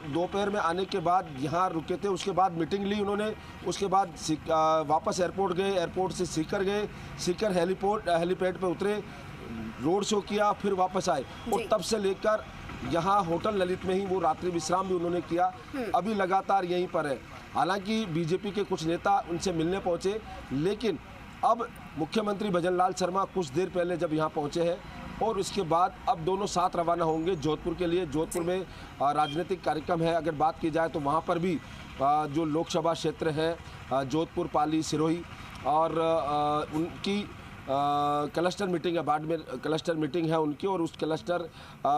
दोपहर में आने के बाद यहाँ रुके थे, उसके बाद मीटिंग ली उन्होंने, उसके बाद वापस एयरपोर्ट गए, एयरपोर्ट से सीकर गए, सीकर हेलीपैड पे उतरे, रोड शो किया, फिर वापस आए और तब से लेकर यहाँ होटल ललित में ही वो रात्रि विश्राम भी उन्होंने किया। अभी लगातार यहीं पर है। हालांकि बीजेपी के कुछ नेता उनसे मिलने पहुँचे, लेकिन अब मुख्यमंत्री भजन लाल शर्मा कुछ देर पहले जब यहाँ पहुँचे हैं और इसके बाद अब दोनों साथ रवाना होंगे जोधपुर के लिए। जोधपुर में राजनीतिक कार्यक्रम है, अगर बात की जाए तो वहाँ पर भी जो लोकसभा क्षेत्र है जोधपुर, पाली, सिरोही और उनकी क्लस्टर मीटिंग है, बाड़मेर क्लस्टर मीटिंग है उनकी, और उस क्लस्टर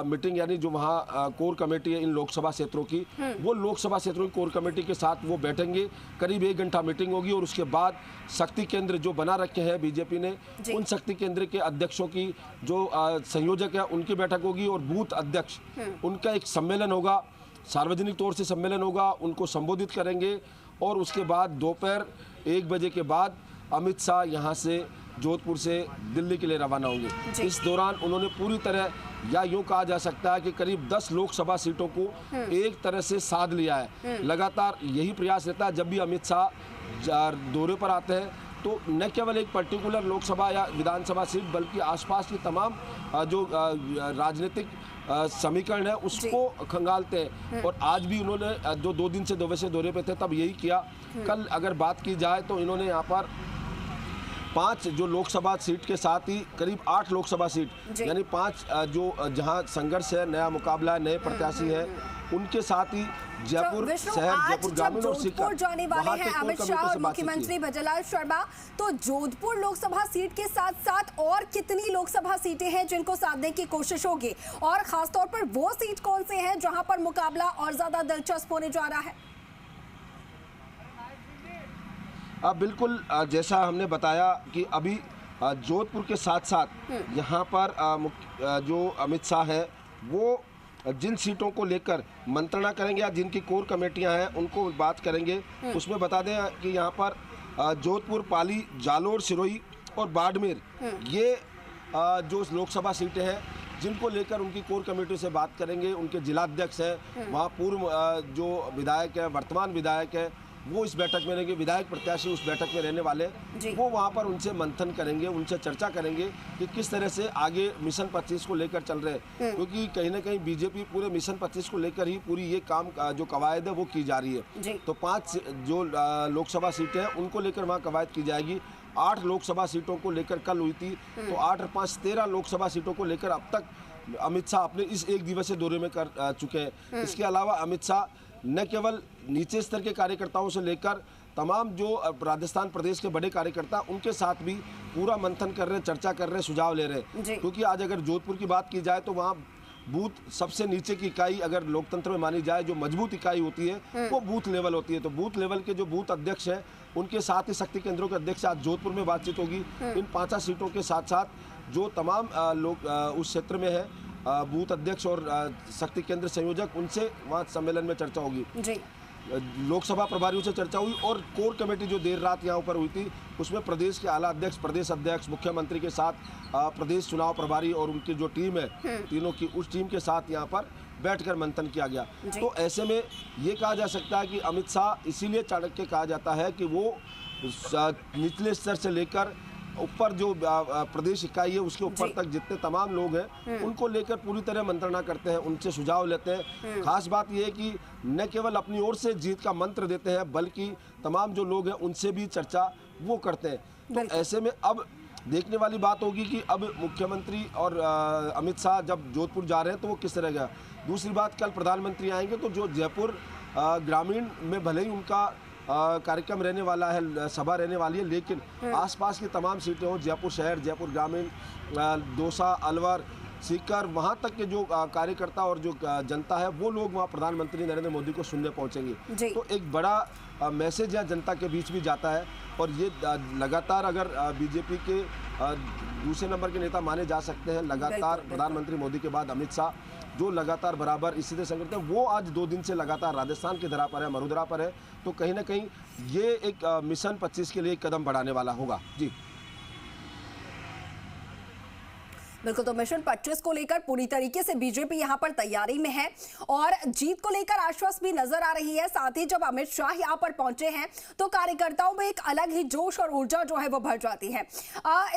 मीटिंग यानी जो वहाँ कोर कमेटी है इन लोकसभा क्षेत्रों की, वो लोकसभा क्षेत्रों की कोर कमेटी के साथ वो बैठेंगे। करीब 1 घंटा मीटिंग होगी और उसके बाद शक्ति केंद्र जो बना रखे हैं बीजेपी ने, उन शक्ति केंद्र के अध्यक्षों की जो संयोजक है उनकी बैठक होगी और बूथ अध्यक्ष उनका एक सम्मेलन होगा, सार्वजनिक तौर से सम्मेलन होगा, उनको संबोधित करेंगे। और उसके बाद दोपहर 1 बजे के बाद अमित शाह यहाँ से जोधपुर से दिल्ली के लिए रवाना होंगे। इस दौरान उन्होंने पूरी तरह, या यूँ कहा जा सकता है कि करीब 10 लोकसभा सीटों को एक तरह से साध लिया है। लगातार यही प्रयास रहता है जब भी अमित शाह दौरे पर आते हैं, तो न केवल एक पर्टिकुलर लोकसभा या विधानसभा सीट बल्कि आसपास की तमाम जो राजनीतिक समीकरण है उसको खंगालते हैं। और आज भी उन्होंने जो 2 दिन से दौरे पे थे तब यही किया। कल अगर बात की जाए तो इन्होंने यहाँ पर 5 जो लोकसभा सीट के साथ ही करीब 8 लोकसभा सीट यानी 5 जो जहां संघर्ष है, नया मुकाबला है, नए प्रत्याशी है, उनके साथ ही जयपुर शहर, जयपुर ग्रामीण और सीकर जाने वाले हैं अमित शाह और मुख्यमंत्री भजन लाल शर्मा। तो जोधपुर लोकसभा सीट के साथ साथ और कितनी लोकसभा सीटें हैं जिनको साधने की कोशिश होगी, और खासतौर पर वो सीट कौन से हैं जहां पर मुकाबला और ज्यादा दिलचस्प होने जा रहा है? बिल्कुल, जैसा हमने बताया कि अभी जोधपुर के साथ साथ यहाँ पर जो अमित शाह है वो जिन सीटों को लेकर मंत्रणा करेंगे या जिनकी कोर कमेटियाँ हैं उनको बात करेंगे। उसमें बता दें कि यहाँ पर जोधपुर, पाली, जालोर, सिरोही और बाड़मेर ये जो लोकसभा सीटें हैं जिनको लेकर उनकी कोर कमेटी से बात करेंगे। उनके जिलाध्यक्ष हैं, वहाँ पूर्व जो विधायक है, वर्तमान विधायक है, वो इस बैठक में रहेंगे, विधायक प्रत्याशी उस बैठक में रहने वाले, वो वहाँ पर उनसे मंथन करेंगे, उनसे चर्चा करेंगे कि किस तरह से आगे मिशन 25 को लेकर चल रहे हैं। क्योंकि कहीं ना कहीं बीजेपी पूरे मिशन 25 को लेकर ही पूरी ये काम जो कवायद है वो की जा रही है। तो 5 जो लोकसभा सीटें हैं उनको लेकर वहाँ कवायद की जाएगी। 8 लोकसभा सीटों को लेकर कल हुई थी, तो 8 और 5 13 लोकसभा सीटों को लेकर अब तक अमित शाह अपने इस 1 दिवसीय दौरे में कर चुके हैं। इसके अलावा अमित शाह न केवल नीचे स्तर के कार्यकर्ताओं से लेकर तमाम जो राजस्थान प्रदेश के बड़े कार्यकर्ता उनके साथ भी पूरा मंथन कर रहे हैं, चर्चा कर रहे हैं, सुझाव ले रहे हैं। क्योंकि आज अगर जोधपुर की बात की जाए तो वहाँ बूथ सबसे नीचे की इकाई अगर लोकतंत्र में मानी जाए जो मजबूत इकाई होती है वो बूथ लेवल होती है। तो बूथ लेवल के जो बूथ अध्यक्ष हैं उनके साथ ही शक्ति केंद्रों के अध्यक्ष आज जोधपुर में बातचीत होगी। इन 5 सीटों के साथ साथ जो तमाम लोग उस क्षेत्र में है बूथ अध्यक्ष और शक्ति केंद्र संयोजक, उनसे वहाँ सम्मेलन में चर्चा होगी। लोकसभा प्रभारियों से चर्चा हुई और कोर कमेटी जो देर रात यहाँ ऊपर हुई थी उसमें प्रदेश के आला अध्यक्ष, प्रदेश अध्यक्ष, मुख्यमंत्री के साथ प्रदेश चुनाव प्रभारी और उनकी जो टीम है तीनों की, उस टीम के साथ यहाँ पर बैठकर मंथन किया गया। तो ऐसे में ये कहा जा सकता है कि अमित शाह इसीलिए चाणक्य कहा जाता है कि वो निचले स्तर से लेकर ऊपर जो प्रदेश इकाई है उसके ऊपर तक जितने तमाम लोग हैं उनको लेकर पूरी तरह मंत्रणा करते हैं, उनसे सुझाव लेते हैं। खास बात यह है कि न केवल अपनी ओर से जीत का मंत्र देते हैं बल्कि तमाम जो लोग हैं उनसे भी चर्चा वो करते हैं। तो ऐसे में अब देखने वाली बात होगी कि अब मुख्यमंत्री और अमित शाह जब जोधपुर जा रहे हैं तो वो किस तरह गया। दूसरी बात, कल प्रधानमंत्री आएंगे तो जो जयपुर ग्रामीण में भले ही उनका कार्यक्रम रहने वाला है, सभा रहने वाली है, लेकिन आसपास की तमाम सीटें हो, जयपुर शहर, जयपुर ग्रामीण, दौसा, अलवर, सीकर, वहाँ तक के जो कार्यकर्ता और जो जनता है वो लोग वहाँ प्रधानमंत्री नरेंद्र मोदी को सुनने पहुँचेंगे। तो एक बड़ा मैसेज यहाँ जनता के बीच भी जाता है और ये लगातार अगर बीजेपी के दूसरे नंबर के नेता माने जा सकते हैं, लगातार प्रधानमंत्री मोदी के बाद अमित शाह जो लगातार बराबर इसी से संगठित है, वो आज 2 दिन से लगातार राजस्थान की धरा पर है, मरुधरा पर है। तो कहीं ना कहीं ये एक मिशन 25 के लिए एक कदम बढ़ाने वाला होगा। जी बिल्कुल, तो मिशन 25 को लेकर पूरी तरीके से बीजेपी यहां पर तैयारी में है और जीत को लेकर आश्वस्त भी नजर आ रही है। साथ ही जब अमित शाह यहां पर पहुंचे हैं तो कार्यकर्ताओं में एक अलग ही जोश और ऊर्जा जो है वो भर जाती है।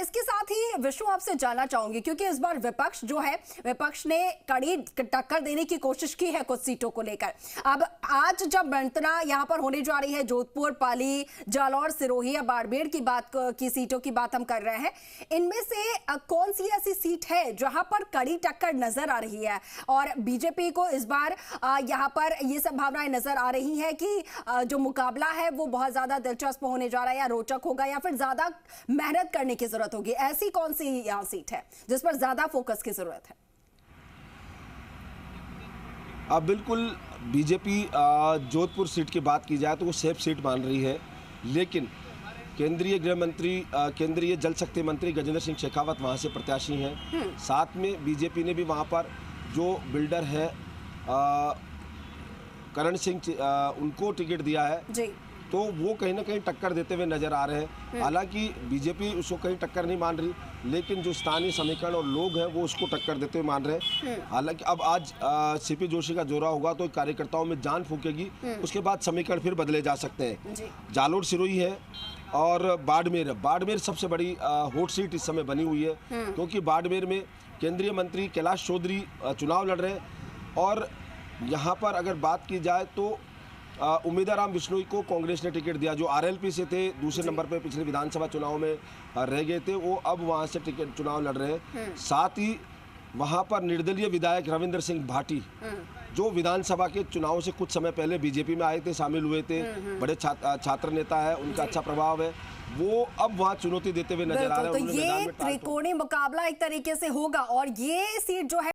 इसके साथ ही विष्णु, आपसे जानना चाहूंगी, क्योंकि इस बार विपक्ष जो है, विपक्ष ने कड़ी टक्कर देने की कोशिश की है कुछ सीटों को लेकर। अब आज जब मंत्रणा यहां पर होने जा रही है, जोधपुर, पाली, जालौर, सिरोही या बाड़मेर की सीटों की बात हम कर रहे हैं, इनमें से कौन सी ऐसी है जहां पर कड़ी टक्कर नजर आ रही है और बीजेपी को इस बार यहां पर ये संभावनाएं नजर आ रही है कि जो मुकाबला है वो बहुत ज्यादा दिलचस्प होने जा रहा है या रोचक होगा या फिर ज्यादा मेहनत करने की जरूरत होगी? ऐसी कौन सी यहां सीट है जिस पर ज्यादा फोकस की जरूरत है? अब बिल्कुल बीजेपी जोधपुर सीट की बात की जाए तो वो सेफ सीट मान रही है, लेकिन केंद्रीय गृह मंत्री, केंद्रीय जल शक्ति मंत्री गजेंद्र सिंह शेखावत वहाँ से प्रत्याशी हैं। साथ में बीजेपी ने भी वहाँ पर जो बिल्डर है करण सिंह, उनको टिकट दिया है जी। तो वो कहीं ना कहीं टक्कर देते हुए नजर आ रहे हैं। हालांकि बीजेपी उसको कहीं टक्कर नहीं मान रही, लेकिन जो स्थानीय समीकरण और लोग हैं वो उसको टक्कर देते हुए मान रहे हैं। हालांकि अब आज सीपी जोशी का जोरा होगा तो कार्यकर्ताओं में जान फूकेगी, उसके बाद समीकरण फिर बदले जा सकते हैं। जालोर, सिरोही है और बाड़मेर सबसे बड़ी हॉट सीट इस समय बनी हुई है, क्योंकि बाड़मेर में केंद्रीय मंत्री कैलाश चौधरी चुनाव लड़ रहे हैं और यहाँ पर अगर बात की जाए तो उम्मीदाराम बिश्नोई को कांग्रेस ने टिकट दिया, जो आरएलपी से थे, दूसरे नंबर पर पिछले विधानसभा चुनाव में रह गए थे, वो अब वहाँ से टिकट चुनाव लड़ रहे हैं। साथ ही वहाँ पर निर्दलीय विधायक रविंद्र सिंह भाटी, जो विधानसभा के चुनाव से कुछ समय पहले बीजेपी में आए थे, शामिल हुए थे, बड़े छात्र नेता है, उनका अच्छा प्रभाव है, वो अब वहाँ चुनौती देते हुए नजर आ रहे हैं। तो ये त्रिकोणीय मुकाबला एक तरीके से होगा और ये सीट जो है